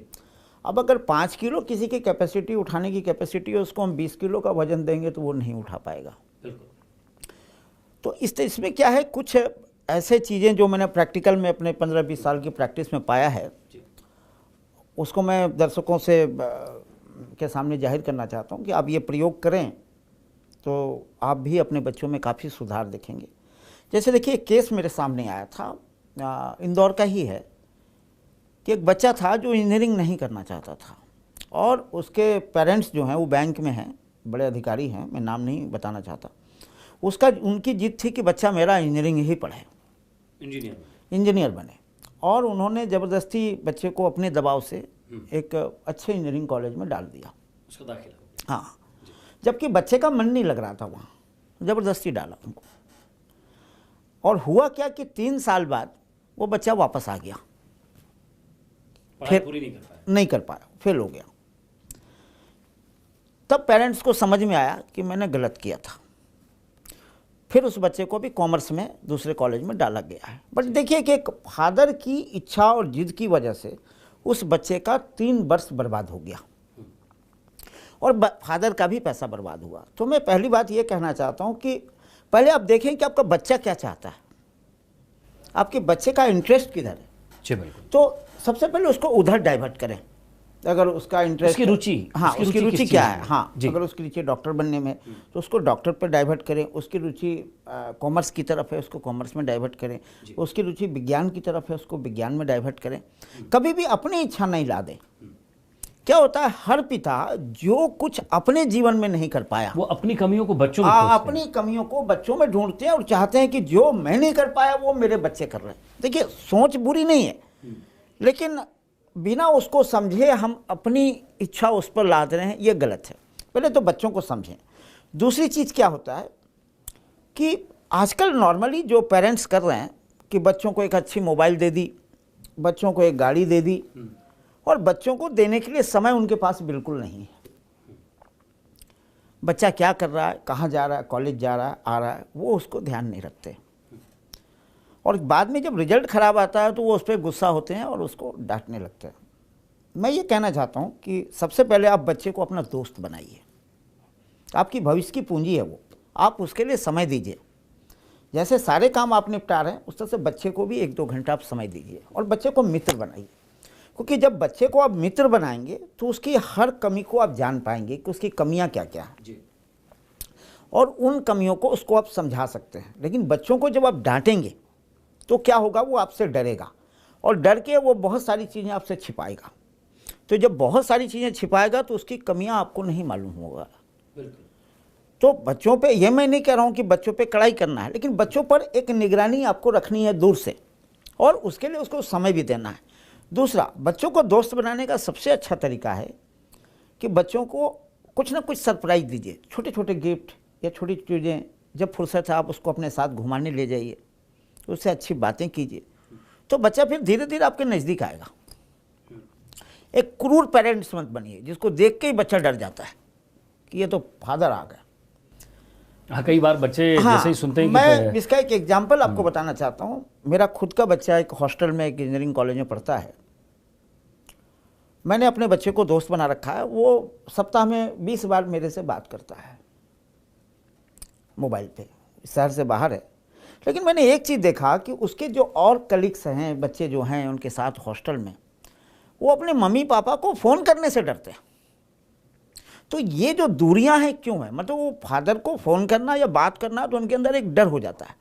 अब अगर 5 किलो किसी की कैपेसिटी उठाने की कैपेसिटी है, उसको हम 20 किलो का वजन देंगे तो वो नहीं उठा पाएगा। तो इसमें क्या है, कुछ ऐसे चीज़ें जो मैंने प्रैक्टिकल में अपने 15-20 साल की प्रैक्टिस में पाया है, उसको मैं दर्शकों से के सामने जाहिर करना चाहता हूँ कि आप ये प्रयोग करें तो आप भी अपने बच्चों में काफ़ी सुधार देखेंगे। जैसे देखिए, एक केस मेरे सामने आया था, इंदौर का ही है, कि एक बच्चा था जो इंजीनियरिंग नहीं करना चाहता था और उसके पेरेंट्स जो हैं वो बैंक में हैं, बड़े अधिकारी हैं, मैं नाम नहीं बताना चाहता। उनकी जिद थी कि बच्चा मेरा इंजीनियरिंग ही पढ़े, इंजीनियर बने, और उन्होंने ज़बरदस्ती बच्चे को अपने दबाव से एक अच्छे इंजीनियरिंग कॉलेज में डाल दिया, उसका दाखिला। हाँ, जबकि बच्चे का मन नहीं लग रहा था वहाँ, ज़बरदस्ती डाला उनको। और हुआ क्या कि 3 साल बाद वो बच्चा वापस आ गया, फिर पूरी नहीं कर पाया, फेल हो गया। तब पेरेंट्स को समझ में आया कि मैंने गलत किया था। फिर उस बच्चे को भी कॉमर्स में दूसरे कॉलेज में डाला गया है। बट देखिए कि एक फादर की इच्छा और जिद की वजह से उस बच्चे का 3 वर्ष बर्बाद हो गया और फादर का भी पैसा बर्बाद हुआ। तो मैं पहली बात ये कहना चाहता हूँ कि पहले आप देखें कि आपका बच्चा क्या चाहता है, आपके बच्चे का इंटरेस्ट किधर है। जी बिल्कुल। तो सबसे पहले उसको उधर डाइवर्ट करें। अगर उसका इंटरेस्ट, उसकी रुचि, हाँ, उसकी रुचि क्या है, हाँ, जी। अगर उसकी रुचि डॉक्टर बनने में तो उसको डॉक्टर पर डाइवर्ट करें। उसकी रुचि कॉमर्स की तरफ है, उसको कॉमर्स में डाइवर्ट करें। उसकी रुचि विज्ञान की तरफ है, उसको विज्ञान में डाइवर्ट करें। कभी भी अपनी इच्छा नहीं ला दें, क्या होता है, हर पिता जो कुछ अपने जीवन में नहीं कर पाया वो अपनी कमियों को बच्चों में खोजते हैं। अपनी कमियों को बच्चों में ढूंढते हैं और चाहते हैं कि जो मैं नहीं कर पाया वो मेरे बच्चे कर रहे हैं। देखिए, सोच बुरी नहीं है, लेकिन बिना उसको समझे हम अपनी इच्छा उस पर लाद रहे हैं, ये गलत है। पहले तो बच्चों को समझें। दूसरी चीज़ क्या होता है कि आजकल नॉर्मली जो पेरेंट्स कर रहे हैं कि बच्चों को एक अच्छी मोबाइल दे दी, बच्चों को एक गाड़ी दे दी, और बच्चों को देने के लिए समय उनके पास बिल्कुल नहीं है। बच्चा क्या कर रहा है, कहाँ जा रहा है, कॉलेज जा रहा है, आ रहा है, वो उसको ध्यान नहीं रखते। और बाद में जब रिजल्ट खराब आता है तो वो उस पर गुस्सा होते हैं और उसको डांटने लगते हैं। मैं ये कहना चाहता हूँ कि सबसे पहले आप बच्चे को अपना दोस्त बनाइए। आपकी भविष्य की पूंजी है वो, आप उसके लिए समय दीजिए। जैसे सारे काम आप निपटा रहे हैं उस तरह से बच्चे को भी 1-2 घंटा आप समय दीजिए और बच्चे को मित्र बनाइए। क्योंकि जब बच्चे को आप मित्र बनाएंगे तो उसकी हर कमी को आप जान पाएंगे कि उसकी कमियां क्या क्या हैं, और उन कमियों को उसको आप समझा सकते हैं। लेकिन बच्चों को जब आप डांटेंगे तो क्या होगा, वो आपसे डरेगा और डर के वो बहुत सारी चीज़ें आपसे छिपाएगा। तो जब बहुत सारी चीज़ें छिपाएगा तो उसकी कमियां आपको नहीं मालूम होगा। तो बच्चों पे, ये मैं नहीं कह रहा हूँ कि बच्चों पे कड़ाई करना है, लेकिन बच्चों पर एक निगरानी आपको रखनी है दूर से, और उसके लिए उसको समय भी देना है। दूसरा, बच्चों को दोस्त बनाने का सबसे अच्छा तरीका है कि बच्चों को कुछ ना कुछ सरप्राइज दीजिए, छोटे छोटे गिफ्ट या छोटी चीज़ें। जब फुर्सत है आप उसको अपने साथ घुमाने ले जाइए, उससे अच्छी बातें कीजिए, तो बच्चा फिर धीरे धीरे आपके नज़दीक आएगा। एक क्रूर पेरेंट्स मत बनिए जिसको देख के ही बच्चा डर जाता है कि ये तो फादर आ गया। हाँ, कई बार बच्चे जैसे ही सुनते हैं कि मैं इसका एक एग्जाम्पल आपको बताना चाहता हूँ। मेरा खुद का बच्चा एक हॉस्टल में, एक इंजीनियरिंग कॉलेज में पढ़ता है। मैंने अपने बच्चे को दोस्त बना रखा है। वो सप्ताह में 20 बार मेरे से बात करता है मोबाइल पे, शहर से बाहर है। लेकिन मैंने एक चीज़ देखा कि उसके जो और कलीग्स हैं, बच्चे जो हैं उनके साथ हॉस्टल में, वो अपने मम्मी पापा को फ़ोन करने से डरते हैं। तो ये जो दूरियां हैं क्यों है, मतलब वो फादर को फ़ोन करना या बात करना, तो उनके अंदर एक डर हो जाता है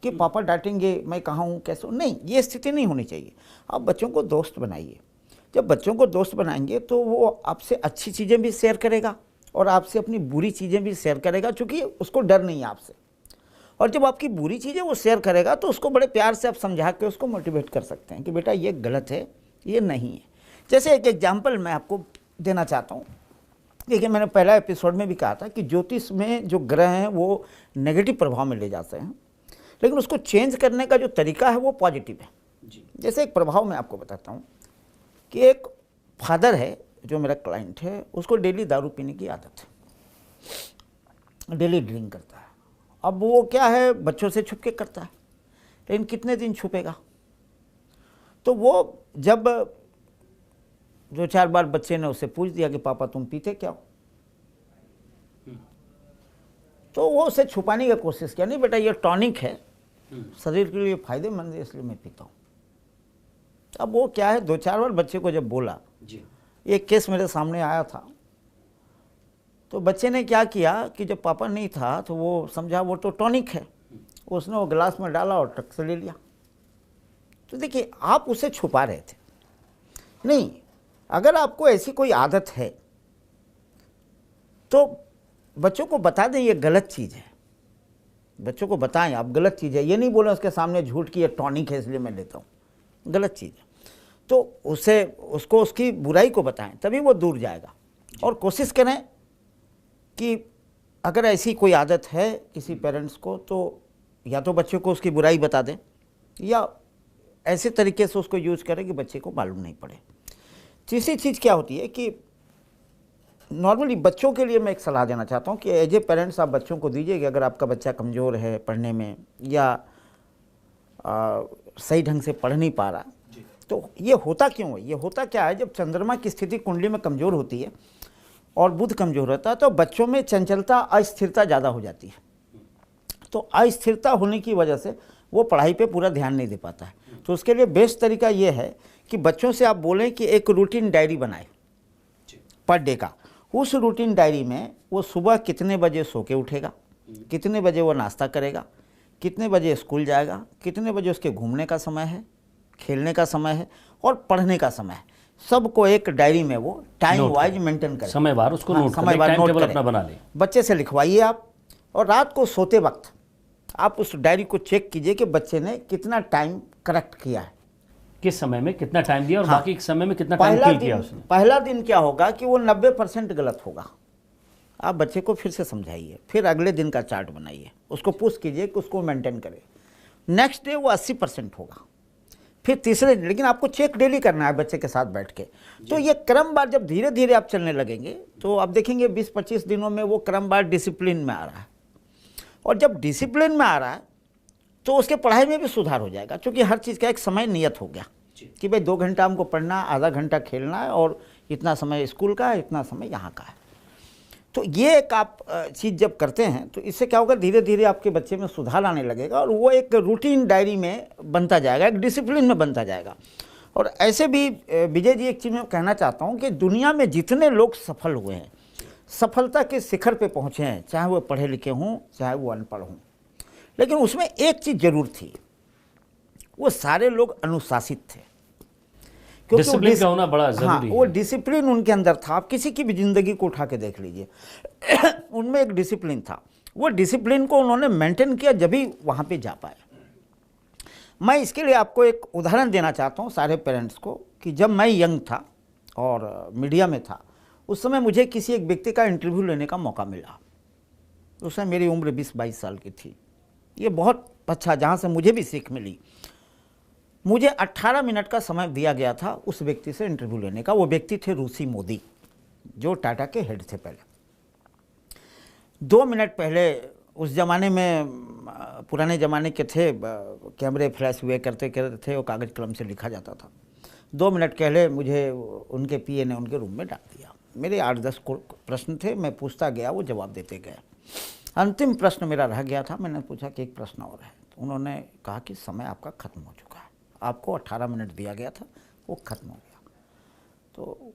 कि पापा डांटेंगे, मैं कहाँ हूँ, कैसे। नहीं, ये स्थिति नहीं होनी चाहिए। आप बच्चों को दोस्त बनाइए। जब बच्चों को दोस्त बनाएंगे तो वो आपसे अच्छी चीज़ें भी शेयर करेगा और आपसे अपनी बुरी चीज़ें भी शेयर करेगा, क्योंकि उसको डर नहीं है आपसे। और जब आपकी बुरी चीज़ें वो शेयर करेगा तो उसको बड़े प्यार से आप समझा के उसको मोटिवेट कर सकते हैं कि बेटा ये गलत है, ये नहीं है। जैसे एक एग्जाम्पल मैं आपको देना चाहता हूँ। देखिए, मैंने पहला एपिसोड में भी कहा था कि ज्योतिष में जो ग्रह हैं वो नेगेटिव प्रभाव में ले जाते हैं, लेकिन उसको चेंज करने का जो तरीका है वो पॉजिटिव है। जैसे एक प्रभाव मैं आपको बताता हूँ कि एक फादर है जो मेरा क्लाइंट है, उसको डेली दारू पीने की आदत है, डेली ड्रिंक करता है। अब वो क्या है, बच्चों से छुप के करता है, लेकिन कितने दिन छुपेगा। तो वो जब 2-4 बार बच्चे ने उससे पूछ दिया कि पापा तुम पीते क्या हो, तो वो उसे छुपाने की कोशिश किया, नहीं बेटा ये टॉनिक है, शरीर के लिए फायदेमंद है, इसलिए मैं पीता हूँ। अब वो क्या है, 2-4 बार बच्चे को जब बोला, एक केस मेरे सामने आया था, तो बच्चे ने क्या किया कि जब पापा नहीं था तो वो समझा वो तो टॉनिक है, उसने वो गिलास में डाला और टक से ले लिया। तो देखिए, आप उसे छुपा रहे थे। नहीं, अगर आपको ऐसी कोई आदत है तो बच्चों को बता दें ये गलत चीज़ है। बच्चों को बताएं आप गलत चीज़ है, ये नहीं बोलें उसके सामने झूठ की ये टॉनिक है इसलिए मैं लेता हूँ, गलत चीज़ है। तो उसको उसकी बुराई को बताएं, तभी वो दूर जाएगा। और कोशिश करें कि अगर ऐसी कोई आदत है किसी पेरेंट्स को, तो या तो बच्चे को उसकी बुराई बता दें या ऐसे तरीके से उसको यूज़ करें कि बच्चे को मालूम नहीं पड़े। तीसरी चीज़ क्या होती है कि नॉर्मली बच्चों के लिए मैं एक सलाह देना चाहता हूँ कि एज ए पेरेंट्स आप बच्चों को दीजिए कि अगर आपका बच्चा कमज़ोर है पढ़ने में या सही ढंग से पढ़ नहीं पा रहा, तो ये होता क्यों है, ये होता क्या है, जब चंद्रमा की स्थिति कुंडली में कमज़ोर होती है और बुध कमज़ोर होता है तो बच्चों में चंचलता, अस्थिरता ज़्यादा हो जाती है। तो अस्थिरता होने की वजह से वो पढ़ाई पे पूरा ध्यान नहीं दे पाता है। तो उसके लिए बेस्ट तरीका ये है कि बच्चों से आप बोलें कि एक रूटीन डायरी बनाए पर डे का। उस रूटीन डायरी में वो सुबह कितने बजे सो के उठेगा, कितने बजे वो नाश्ता करेगा, कितने बजे स्कूल जाएगा, कितने बजे उसके घूमने का समय है, खेलने का समय है और पढ़ने का समय है। सबको एक डायरी में वो टाइम वाइज मेंटेन करें, समयवार उसको नोट करें, समयवार टाइम नोट टेबल करें। अपना बना लें। बच्चे से लिखवाइए आप, और रात को सोते वक्त आप उस डायरी को चेक कीजिए कि बच्चे ने कितना टाइम करेक्ट किया है, किस समय में कितना टाइम दिया और हाँ। बाकी के समय में कितना टाइम किल किया उसने। पहला दिन क्या होगा कि वो 90% गलत होगा, आप बच्चे को फिर से समझाइए, फिर अगले दिन का चार्ट बनाइए, उसको पुश कीजिए कि उसको मेंटेन करे। नेक्स्ट डे वो 80% होगा, फिर तीसरे दिन, लेकिन आपको चेक डेली करना है बच्चे के साथ बैठ के। तो ये क्रमवार जब धीरे धीरे आप चलने लगेंगे तो आप देखेंगे 20-25 दिनों में वो क्रमवार डिसिप्लिन में आ रहा है, और जब डिसिप्लिन में आ रहा है तो उसके पढ़ाई में भी सुधार हो जाएगा, क्योंकि हर चीज़ का एक समय नियत हो गया कि भाई 2 घंटा हमको पढ़ना, आधा घंटा खेलना है, और इतना समय स्कूल का है, इतना समय यहाँ का है। तो ये एक आप चीज़ जब करते हैं तो इससे क्या होगा, धीरे धीरे आपके बच्चे में सुधार आने लगेगा, और वो एक रूटीन डायरी में बनता जाएगा, एक डिसिप्लिन में बनता जाएगा। और ऐसे भी विजय जी एक चीज़ मैं कहना चाहता हूँ कि दुनिया में जितने लोग सफल हुए हैं, सफलता के शिखर पे पहुँचे हैं, चाहे वो पढ़े लिखे हों चाहे वो अनपढ़ हों, लेकिन उसमें एक चीज़ जरूर थी, वो सारे लोग अनुशासित थे। क्योंकि डिसिप्लिन का होना बड़ा जरूरी हाँ, है। वो डिसिप्लिन उनके अंदर था। आप किसी की भी जिंदगी को उठा के देख लीजिए उनमें एक डिसिप्लिन था, वो डिसिप्लिन को उन्होंने मेंटेन किया, जब भी वहाँ पे जा पाए। मैं इसके लिए आपको एक उदाहरण देना चाहता हूँ सारे पेरेंट्स को, कि जब मैं यंग था और मीडिया में था, उस समय मुझे किसी एक व्यक्ति का इंटरव्यू लेने का मौका मिला। उस समय मेरी उम्र 20-22 साल की थी। ये बहुत अच्छा, जहाँ से मुझे भी सीख मिली। मुझे 18 मिनट का समय दिया गया था उस व्यक्ति से इंटरव्यू लेने का। वो व्यक्ति थे रूसी मोदी, जो टाटा के हेड थे पहले। 2 मिनट पहले, उस ज़माने में, पुराने ज़माने के थे, कैमरे फ्लैश हुए करते थे और कागज़ कलम से लिखा जाता था। 2 मिनट पहले मुझे उनके पीए ने उनके रूम में डाल दिया। मेरे 8-10 प्रश्न थे, मैं पूछता गया, वो जवाब देते गए। अंतिम प्रश्न मेरा रह गया था, मैंने पूछा कि एक प्रश्न और है, तो उन्होंने कहा कि समय आपका ख़त्म हो चुका है, आपको 18 मिनट दिया गया था, वो ख़त्म हो गया। तो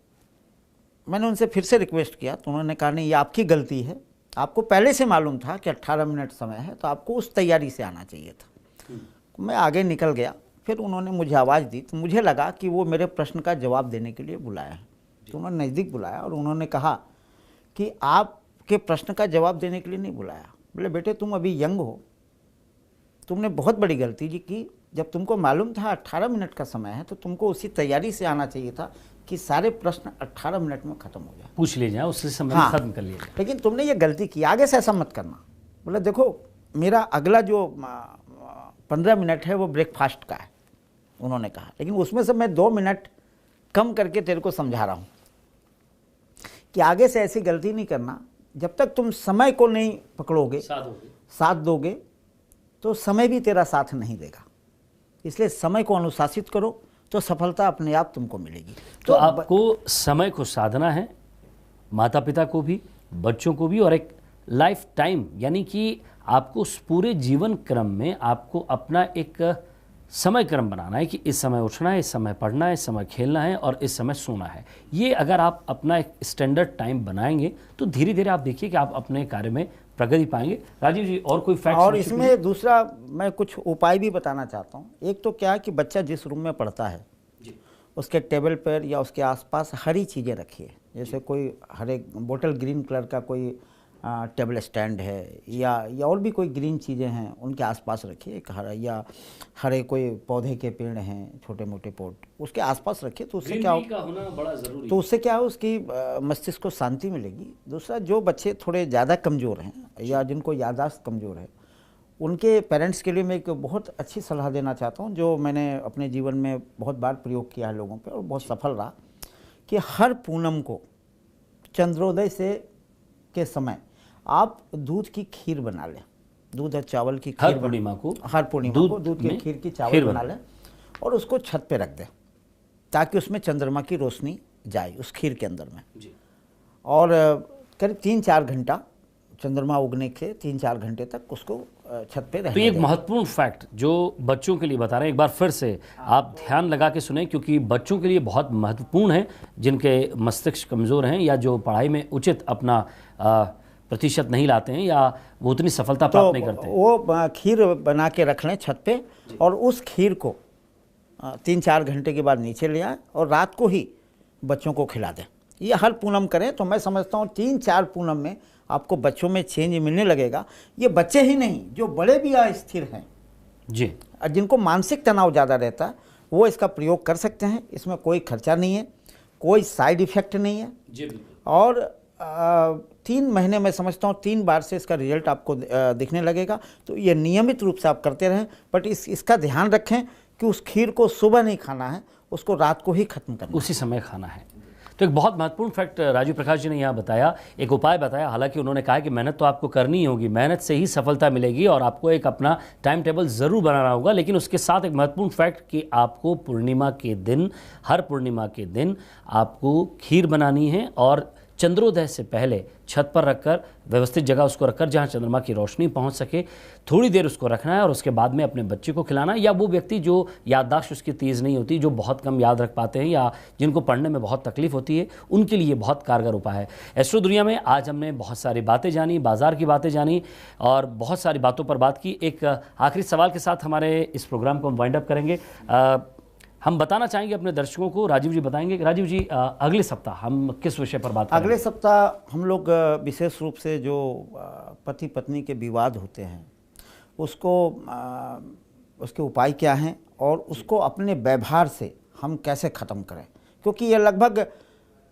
मैंने उनसे फिर से रिक्वेस्ट किया, तो उन्होंने कहा नहीं, ये आपकी गलती है, आपको पहले से मालूम था कि 18 मिनट समय है, तो आपको उस तैयारी से आना चाहिए था। मैं आगे निकल गया, फिर उन्होंने मुझे आवाज़ दी, तो मुझे लगा कि वो मेरे प्रश्न का जवाब देने के लिए बुलाया है। तो उन्होंने नज़दीक बुलाया और उन्होंने कहा कि आपके प्रश्न का जवाब देने के लिए नहीं बुलाया। बोले बेटे, तुम अभी यंग हो, तुमने बहुत बड़ी गलती जी की। जब तुमको मालूम था 18 मिनट का समय है, तो तुमको उसी तैयारी से आना चाहिए था कि सारे प्रश्न 18 मिनट में ख़त्म हो जाए, पूछ ले जाए, उससे समय हाँ, खत्म कर लिया। लेकिन तुमने ये गलती की, आगे से ऐसा मत करना। बोले देखो, मेरा अगला जो 15 मिनट है वो ब्रेकफास्ट का है, उन्होंने कहा, लेकिन उसमें से मैं 2 मिनट कम करके तेरे को समझा रहा हूँ कि आगे से ऐसी गलती नहीं करना। जब तक तुम समय को नहीं पकड़ोगे, साथ दोगे, तो समय भी तेरा साथ नहीं देगा। इसलिए समय को अनुशासित करो, तो सफलता अपने आप तुमको मिलेगी। तो आपको समय को साधना है, माता पिता को भी, बच्चों को भी, और एक लाइफ टाइम, यानी कि आपको उस पूरे जीवन क्रम में आपको अपना एक समय क्रम बनाना है कि इस समय उठना है, इस समय पढ़ना है, इस समय खेलना है और इस समय सोना है। ये अगर आप अपना एक स्टैंडर्ड टाइम बनाएंगे तो धीरे धीरे आप देखिए कि आप अपने कार्य में प्रगति पाएंगे। राजीव जी, और कोई फैक्ट? और इसमें दूसरा मैं कुछ उपाय भी बताना चाहता हूँ। एक तो क्या है कि बच्चा जिस रूम में पढ़ता है उसके टेबल पर या उसके आसपास हरी चीज़ें रखिए, जैसे कोई हरे बोतल ग्रीन कलर का कोई टेबल स्टैंड है, या और भी कोई ग्रीन चीज़ें हैं उनके आसपास रखिए। एक हरा या हरे कोई पौधे के पेड़ हैं, छोटे मोटे पौध, उसके आसपास रखिए। तो उससे क्या होना बड़ा ज़रूरी, तो उससे क्या है, उसकी मस्तिष्क को शांति मिलेगी। दूसरा, जो बच्चे थोड़े ज़्यादा कमज़ोर हैं या जिनको याददाश्त कमज़ोर है, उनके पेरेंट्स के लिए मैं एक बहुत अच्छी सलाह देना चाहता हूँ, जो मैंने अपने जीवन में बहुत बार प्रयोग किया है लोगों पे और बहुत सफल रहा, कि हर पूनम को चंद्रोदय से के समय आप दूध की खीर बना लें, दूध और चावल की खीर। हर पूर्णिमा को दूध की खीर की चावल बना लें और उसको छत पे रख दें, ताकि उसमें चंद्रमा की रोशनी जाए उस खीर के अंदर में जी। और करीब 3-4 घंटा चंद्रमा उगने के 3-4 घंटे तक उसको छत पे रहने। तो ये एक महत्वपूर्ण फैक्ट जो बच्चों के लिए बता रहे हैं, एक बार फिर से आप ध्यान लगा के सुने, क्योंकि बच्चों के लिए बहुत महत्वपूर्ण है, जिनके मस्तिष्क कमज़ोर हैं या जो पढ़ाई में उचित अपना प्रतिशत नहीं लाते हैं या वो उतनी सफलता प्राप्त नहीं करते हैं। वो खीर बना के रख लें छत पे, और उस खीर को 3-4 घंटे के बाद नीचे ले आए, और रात को ही बच्चों को खिला दें। ये हर पूनम करें तो मैं समझता हूँ 3-4 पूनम में आपको बच्चों में चेंज मिलने लगेगा। ये बच्चे ही नहीं, जो बड़े भी अस्थिर हैं जी, जिनको मानसिक तनाव ज़्यादा रहता है, वो इसका प्रयोग कर सकते हैं। इसमें कोई खर्चा नहीं है, कोई साइड इफ़ेक्ट नहीं है जी, और 3 महीने में समझता हूँ 3 बार से इसका रिजल्ट आपको दिखने लगेगा। तो ये नियमित रूप से आप करते रहें, बट इसका ध्यान रखें कि उस खीर को सुबह नहीं खाना है, उसको रात को ही खत्म करना है, उसी समय खाना है। तो एक बहुत महत्वपूर्ण फैक्ट राजीव प्रकाश जी ने यहाँ बताया, एक उपाय बताया। हालांकि उन्होंने कहा कि मेहनत तो आपको करनी ही होगी, मेहनत से ही सफलता मिलेगी और आपको एक अपना टाइम टेबल ज़रूर बनाना होगा। लेकिन उसके साथ एक महत्वपूर्ण फैक्ट कि आपको पूर्णिमा के दिन, हर पूर्णिमा के दिन आपको खीर बनानी है और चंद्रोदय से पहले छत पर रखकर, व्यवस्थित जगह उसको रखकर जहाँ चंद्रमा की रोशनी पहुँच सके, थोड़ी देर उसको रखना है और उसके बाद में अपने बच्चे को खिलाना है। या वो व्यक्ति जो याददाश्त उसकी तेज़ नहीं होती, जो बहुत कम याद रख पाते हैं या जिनको पढ़ने में बहुत तकलीफ होती है, उनके लिए बहुत कारगर उपाय है। एस्ट्रो दुनिया में आज हमने बहुत सारी बातें जानी, बाजार की बातें जानी और बहुत सारी बातों पर बात की। एक आखिरी सवाल के साथ हमारे इस प्रोग्राम को हम वाइंड अप करेंगे। हम बताना चाहेंगे अपने दर्शकों को, राजीव जी बताएंगे कि राजीव जी अगले सप्ताह हम किस विषय पर बात करेंगे? अगले सप्ताह हम लोग विशेष रूप से जो पति पत्नी के विवाद होते हैं उसको उसके उपाय क्या हैं और उसको अपने व्यवहार से हम कैसे ख़त्म करें, क्योंकि ये लगभग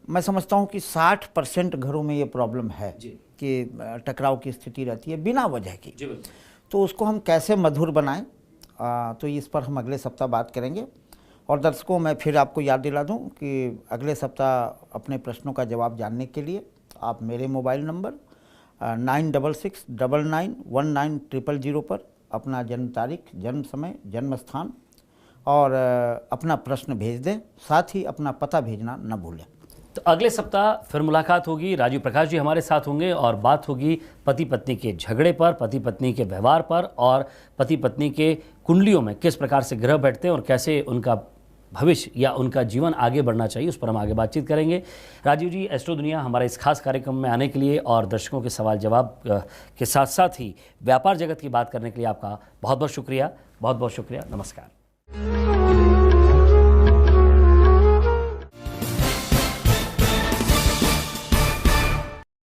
मैं समझता हूँ कि 60% घरों में ये प्रॉब्लम है कि टकराव की स्थिति रहती है बिना वजह की। तो उसको हम कैसे मधुर बनाएं, तो इस पर हम अगले सप्ताह बात करेंगे। और दर्शकों, मैं फिर आपको याद दिला दूं कि अगले सप्ताह अपने प्रश्नों का जवाब जानने के लिए आप मेरे मोबाइल नंबर 9669991900 पर अपना जन्म तारीख, जन्म समय, जन्म स्थान और अपना प्रश्न भेज दें। साथ ही अपना पता भेजना न भूलें। तो अगले सप्ताह फिर मुलाकात होगी। राजीव प्रकाश जी हमारे साथ होंगे और बात होगी पति पत्नी के झगड़े पर, पति पत्नी के व्यवहार पर और पति पत्नी के कुंडलियों में किस प्रकार से ग्रह बैठते हैं और कैसे उनका भविष्य या उनका जीवन आगे बढ़ना चाहिए, उस पर हम आगे बातचीत करेंगे। राजीव जी, एस्ट्रो दुनिया हमारे इस खास कार्यक्रम में आने के लिए और दर्शकों के सवाल जवाब के साथ साथ ही व्यापार जगत की बात करने के लिए आपका बहुत बहुत शुक्रिया। बहुत बहुत शुक्रिया। नमस्कार।